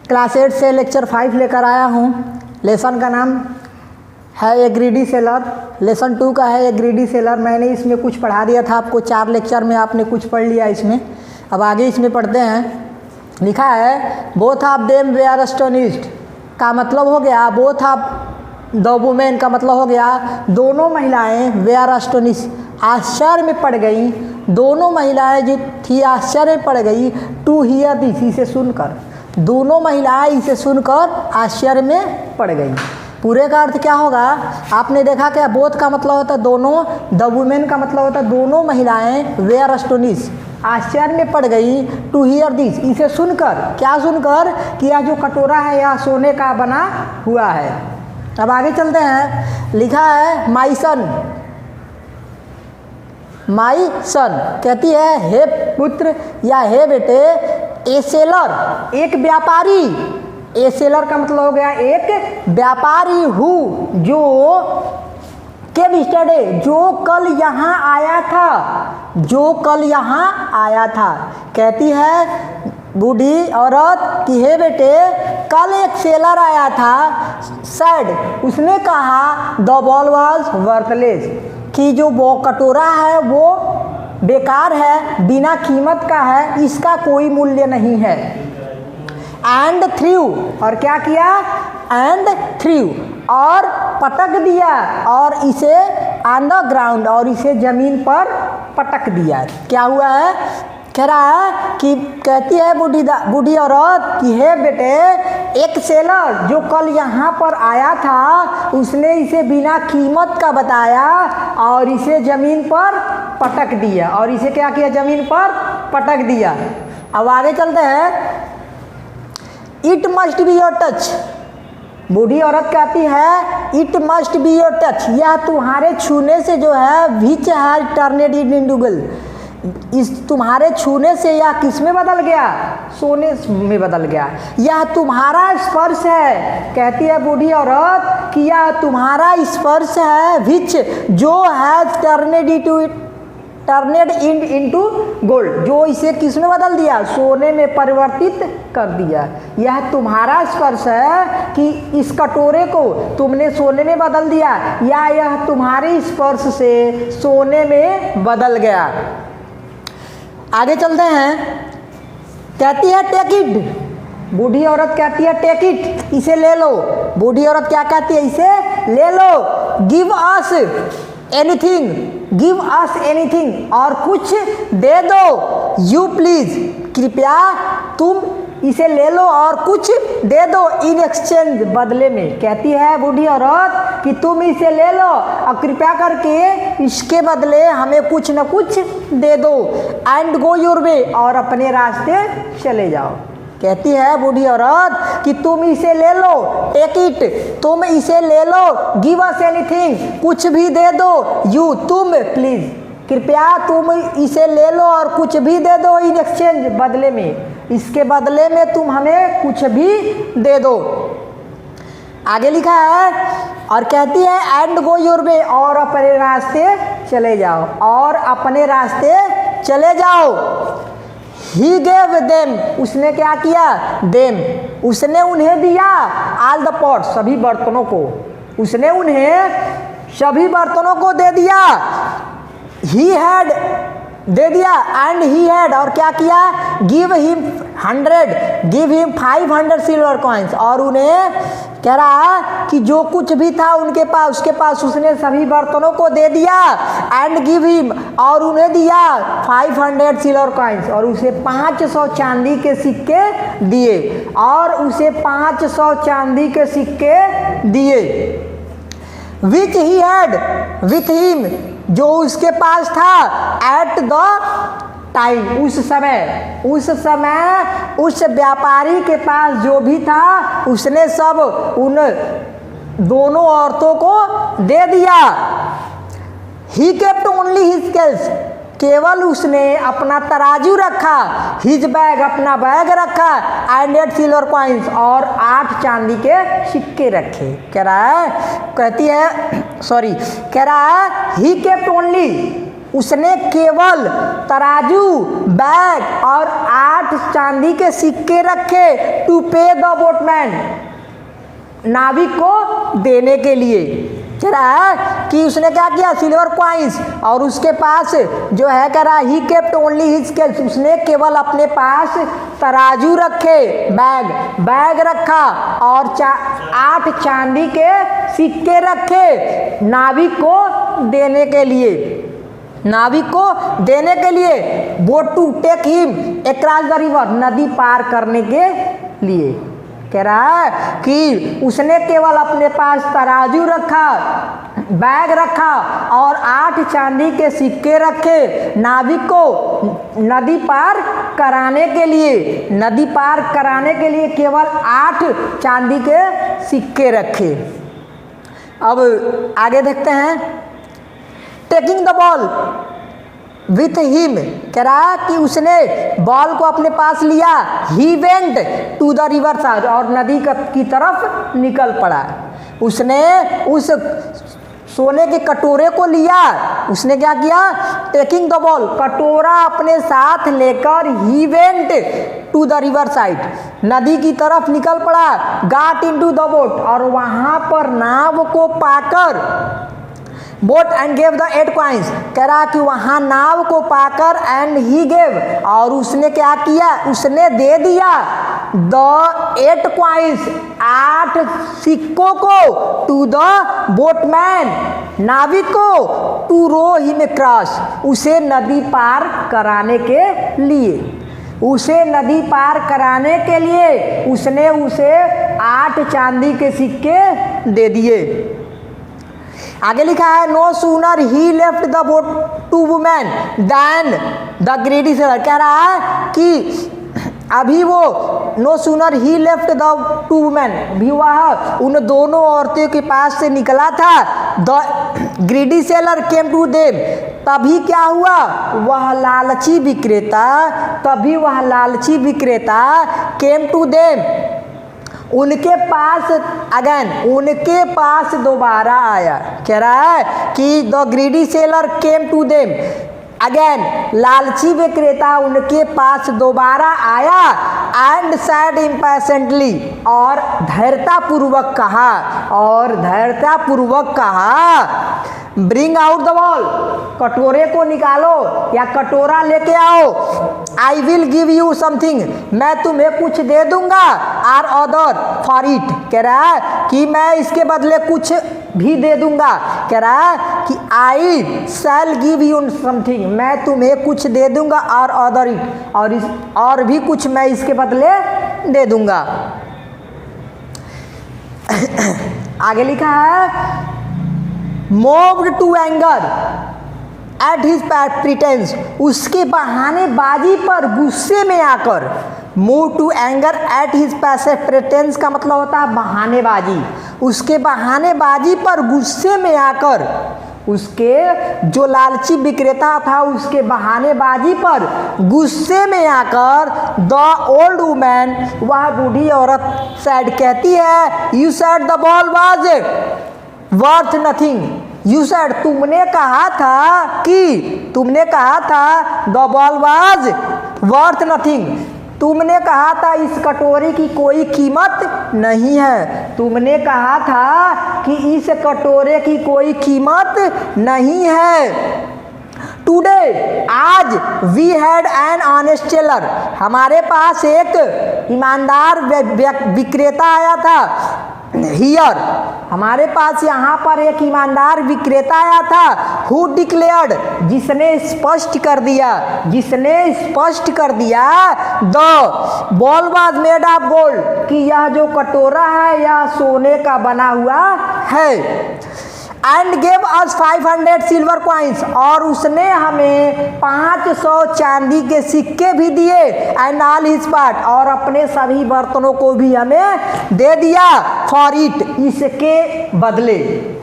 Class 8 से lecture 5 लेकर आया हूँ। लेसन का नाम है ए ग्रीडी सेलर। लेसन 2 का है ए ग्रीडी सेलर। मैंने इसमें कुछ पढ़ा दिया था आपको, 4 लेक्चर में आपने कुछ पढ़ लिया इसमें। अब आगे इसमें पढ़ते हैं। लिखा है both of them were astonished का मतलब हो गया, बोथ ऑफ द वुमेन का मतलब हो गया दोनों महिलाएं वेयर एस्टोनिश्ड आश्चर्य में पड़ गई। दोनों महिलाएं जो थी आश्चर्य में पड़ गई। टू हियर दिस, इसे सुनकर। दोनों महिलाएं इसे सुनकर आश्चर्य में पड़ गई। पूरे का अर्थ क्या होगा? आपने देखा क्या, बोथ का मतलब होता है दोनों, द वुमेन का मतलब होता है दोनों महिलाएं वेयर एस्टोनिश्ड आश्चर्य में पड़ गई। टू हियर दिस, इसे सुनकर। क्या सुनकर? कि यह जो कटोरा है यह सोने का बना हुआ है। अब आगे चलते हैं। लिखा है माई सन, माई सन कहती है हे पुत्र या हे बेटे। ए सेलर, एक व्यापारी। ए सेलर का मतलब हो गया एक व्यापारी हूँ, जो केव स्टडे, जो कल यहाँ आया था, जो कल यहाँ आया था। कहती है बूढ़ी औरत कि हे बेटे कल एक सेलर आया था। सैड, उसने कहा द बॉल वॉज वर्थलेस, कि जो वो कटोरा है वो बेकार है, बिना कीमत का है, इसका कोई मूल्य नहीं है। एंड थ्रू, और क्या किया? एंड थ्रू, और पटक दिया, और इसे ऑन द ग्राउंड, और इसे जमीन पर पटक दिया। क्या हुआ है? कह रहा है कि कहती है बूढ़ी औरत कि हे बेटे एक सेलर जो कल यहाँ पर आया था, उसने इसे बिना कीमत का बताया और इसे ज़मीन पर पटक दिया। और इसे क्या किया? ज़मीन पर पटक दिया। अब आगे चलते हैं। It must be your touch, बूढ़ी औरत कहती है it must be your touch, यह तुम्हारे छूने से जो है विच है टर्नेड इनटू गोल्ड, इस तुम्हारे छूने से यह किस में बदल गया? सोने में बदल गया। यह तुम्हारा स्पर्श है। कहती है बूढ़ी औरत कि यह तुम्हारा स्पर्श है, विच जो है टर्नेड इनटू गोल्ड, जो इसे किस में बदल दिया? सोने में परिवर्तित कर दिया। यह तुम्हारा स्पर्श है कि इस कटोरे को तुमने सोने में बदल दिया, या यह तुम्हारे स्पर्श से सोने में बदल गया। आगे चलते हैं। कहती है टेक इट, बूढ़ी औरत कहती है टेक इट, इसे ले लो। बूढ़ी औरत क्या कहती है? इसे ले लो। Give us anything, give us anything, और कुछ दे दो। यू प्लीज, कृपया तुम इसे ले लो और कुछ दे दो। इन एक्सचेंज, बदले में। कहती है बूढ़ी औरत कि तुम इसे ले लो और कृपया करके इसके बदले हमें कुछ न कुछ दे दो। एंड गो योर वे, और अपने रास्ते चले जाओ। कहती है बूढ़ी औरत कि तुम इसे ले लो, टेक इट, तुम इसे ले लो। गिव अस एनीथिंग, कुछ भी दे दो। यू, तुम, प्लीज, कृपया तुम इसे ले लो और कुछ भी दे दो। इन एक्सचेंज, बदले में, इसके बदले में तुम हमें कुछ भी दे दो। आगे लिखा है और कहती है एंड गो योर वे, और अपने रास्ते चले जाओ, और अपने रास्ते चले जाओ। ही गेव देम, उसने क्या किया? देम, उसने उन्हें दिया। ऑल द पॉट्स, सभी बर्तनों को, उसने उन्हें सभी बर्तनों को दे दिया। ही हैड, दे दिया। एंड ही हैड, और क्या किया? Give him 100, give him 500 silver coins, और उन्हें कह रहा कि जो कुछ भी था उनके पास, उसके पास उसने सभी बर्तनों को दे दिया। एंड गिव हिम, और उन्हें दिया 500 सिल्वर कॉइन्स, और उसे 500 चांदी के सिक्के दिए, और उसे 500 चांदी के सिक्के दिए। विच ही हैड विथ हिम, जो उसके पास था। एट द टाइम, उस समय उस व्यापारी के पास जो भी था उसने सब उन दोनों औरतों को दे दिया। He kept only his scales, केवल उसने अपना तराजू रखा। हिज बैग, अपना बैग रखा। एंड 8 सिल्वर कॉइन्स, और 8 चांदी के सिक्के रखे। कह रहा है, कहती है सॉरी, कह रहा है ही केप्ट ओनली, उसने केवल तराजू, बैग और 8 चांदी के सिक्के रखे टू पे द बोटमैन, नाविक को देने के लिए। कह रहा है कि उसने क्या किया, सिल्वर कॉइन्स, और उसके पास जो है कह रहा he kept only his scales, उसने केवल अपने पास तराजू रखे, बैग रखा और 8 चांदी के सिक्के रखे नाविक को देने के लिए, boat to take him across the river, नदी पार करने के लिए। कह रहा है कि उसने केवल अपने पास तराजू रखा, बैग रखा और 8 चांदी के सिक्के रखे नाविक को नदी पार कराने के लिए केवल 8 चांदी के सिक्के रखे। अब आगे देखते हैं, taking the ball with him, कह रहा कि उसने बॉल को अपने पास लिया, he went to the river side, और नदी की तरफ निकल पड़ा। उसने उस सोने के कटोरे को लिया, उसने क्या किया, टेकिंग द बॉल, कटोरा अपने साथ लेकर he went to the river side, नदी की तरफ निकल पड़ा, गाट इनटू द बोट, और वहां पर नाव को पाकर, boat and gave the 8 coins, कह रहा कि वहां नाव को पाकर एंड ही गेव, और उसने क्या किया, उसने दे दिया द 8 कॉइन्स, 8 सिक्कों को टू द बोटमैन, नाविक को, टू रो हिम अक्रॉस, उसे नदी पार कराने के लिए, उसने उसे 8 चांदी के सिक्के दे दिए। आगे लिखा है, no sooner he left the boat two women than the greedy sailor, कह रहा है कि अभी वो no sooner he left the two women, भी वह उन दोनों औरतों के पास से निकला था, the greedy sailor came to them, तभी क्या हुआ, वह लालची विक्रेता केम टू देम, उनके पास दोबारा आया। कह रहा है कि the greedy sailor came to them again, लालची विक्रेता उनके पास दोबारा आया, एंड सैड इम्पैशेंटली, और धैर्यतापूर्वक कहा, ब्रिंग आउट द बॉल, कटोरे को निकालो या कटोरा लेके आओ, I will give you something, मैं तुम्हें कुछ दे दूंगा, आर अदर फॉर इट, कह रहा है कि मैं इसके बदले कुछ भी दे दूंगा। कह रहा है कि आई शैल गिव यू समथिंग, मैं तुम्हें कुछ दे दूंगा, और अदर इट, और भी कुछ मैं इसके बदले दे दूंगा। आगे लिखा है, moved to anger at his pretense, उसके बहानेबाजी पर गुस्से में आकर, move to anger at his pretense का मतलब होता है बहानेबाजी, उसके बहानेबाजी पर गुस्से में आकर, उसके जो लालची विक्रेता था उसके बहानेबाजी पर गुस्से में आकर, द ओल्ड वुमैन, वह बूढ़ी औरत सैड कहती है, you sad the ball was worth nothing, you sad, तुमने कहा था the ball was worth nothing, तुमने कहा था इस कटोरे की कोई कीमत नहीं है, तुमने कहा था कि इस कटोरे की कोई कीमत नहीं है। टुडे, आज, we had an honest sailor, हमारे पास एक ईमानदार विक्रेता आया था, हियर, हमारे पास यहाँ पर एक ईमानदार विक्रेता आया था, हु डिक्लेयर्ड, जिसने स्पष्ट कर दिया the ball was made of gold, कि यह जो कटोरा है यह सोने का बना हुआ है, and gave us 500 silver coins, और उसने हमें 500 चांदी के सिक्के भी दिए, एंड ऑल हिज पार्ट, और अपने सभी बर्तनों को भी हमें दे दिया, फॉर इट, इसके बदले।